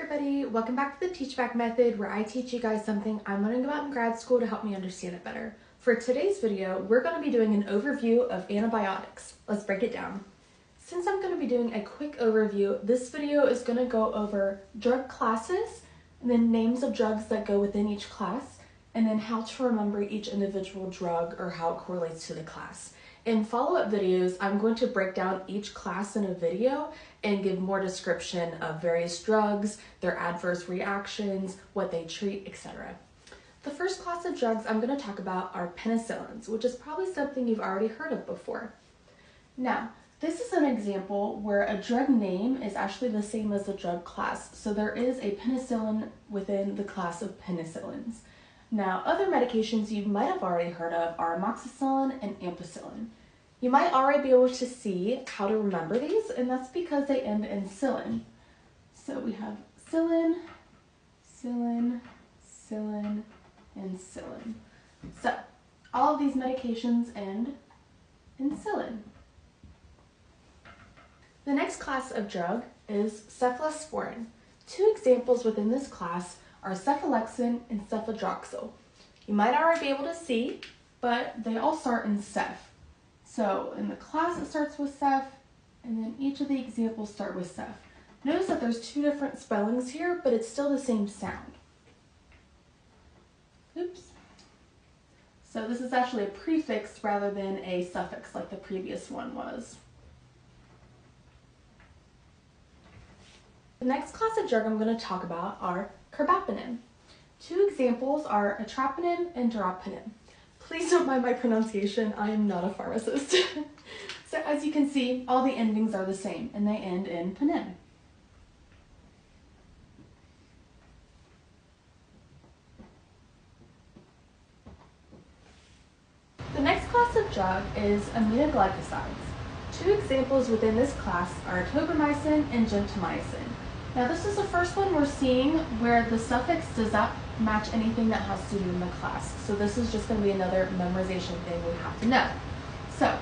everybody, welcome back to the Teach Back method where I teach you guys something I'm learning about in grad school to help me understand it better. For today's video, we're going to be doing an overview of antibiotics. Let's break it down. Since I'm going to be doing a quick overview, this video is going to go over drug classes and then names of drugs that go within each class, and then how to remember each individual drug or how it correlates to the class. In follow-up videos, I'm going to break down each class in a video and give more description of various drugs, their adverse reactions, what they treat, etc. The first class of drugs I'm going to talk about are penicillins, which is probably something you've already heard of before. Now, this is an example where a drug name is actually the same as the drug class, so there is a penicillin within the class of penicillins. Now, other medications you might have already heard of are amoxicillin and ampicillin. You might already be able to see how to remember these, and that's because they end in "-cillin". So we have "-cillin", "-cillin", "-cillin", and "-cillin". So all of these medications end in "-cillin". The next class of drug is cephalosporin. Two examples within this class are cephalexin and cefadroxil. You might already be able to see, but they all start in ceph. So in the class it starts with ceph, and then each of the examples start with ceph. Notice that there's two different spellings here, but it's still the same sound. Oops. So this is actually a prefix rather than a suffix like the previous one was. The next class of drug I'm going to talk about are carbapenem. Two examples are atrapenem and darapenem. Please don't mind my pronunciation, I am not a pharmacist. So as you can see, all the endings are the same, and they end in penem. The next class of drug is aminoglycosides. Two examples within this class are tobramycin and gentamicin. Now this is the first one we're seeing where the suffix does not match anything that has to do in the class. So this is just going to be another memorization thing we have to know. So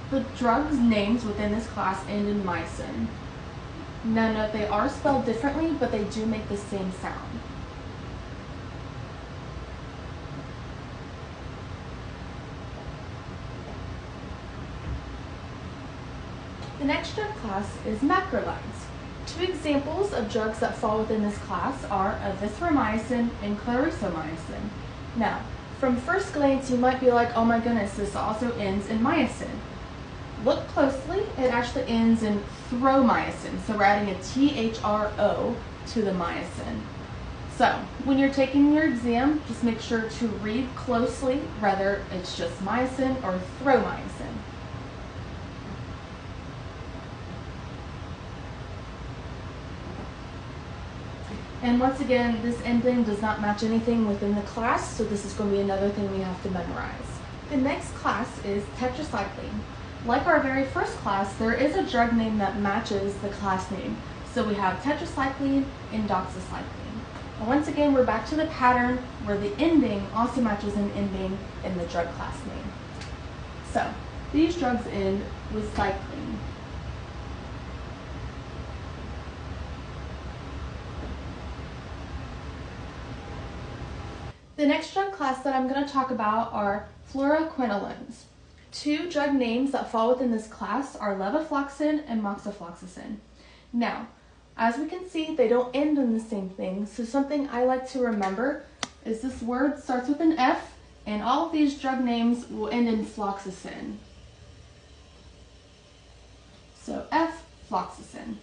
the drugs' names within this class end in mycin. Now note they are spelled differently, but they do make the same sound. The next drug class is macrolides. Two examples of drugs that fall within this class are erythromycin and clarithromycin. Now, from first glance, you might be like, oh my goodness, this also ends in myosin. Look closely, it actually ends in thromycin, so we're adding a THRO to the myosin. So, when you're taking your exam, just make sure to read closely whether it's just myosin or thromycin. And once again, this ending does not match anything within the class, so this is going to be another thing we have to memorize. The next class is tetracycline. Like our very first class, there is a drug name that matches the class name. So we have tetracycline and doxycycline. And once again, we're back to the pattern where the ending also matches an ending in the drug class name. So these drugs end with cycline. The next drug class that I'm going to talk about are fluoroquinolones. Two drug names that fall within this class are levofloxacin and moxifloxacin. Now, as we can see, they don't end in the same thing, so something I like to remember is this word starts with an F, and all of these drug names will end in floxacin. So F-floxacin.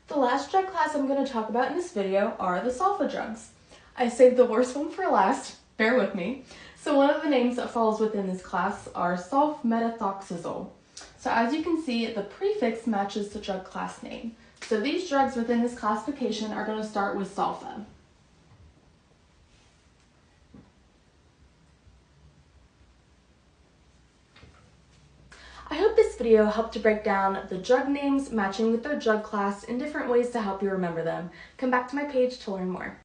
The last drug class I'm going to talk about in this video are the sulfa drugs. I saved the worst one for last, bear with me. So one of the names that falls within this class are sulfamethoxazole. So as you can see, the prefix matches the drug class name. So these drugs within this classification are going to start with sulfa. I hope this video helped to break down the drug names matching with their drug class in different ways to help you remember them. Come back to my page to learn more.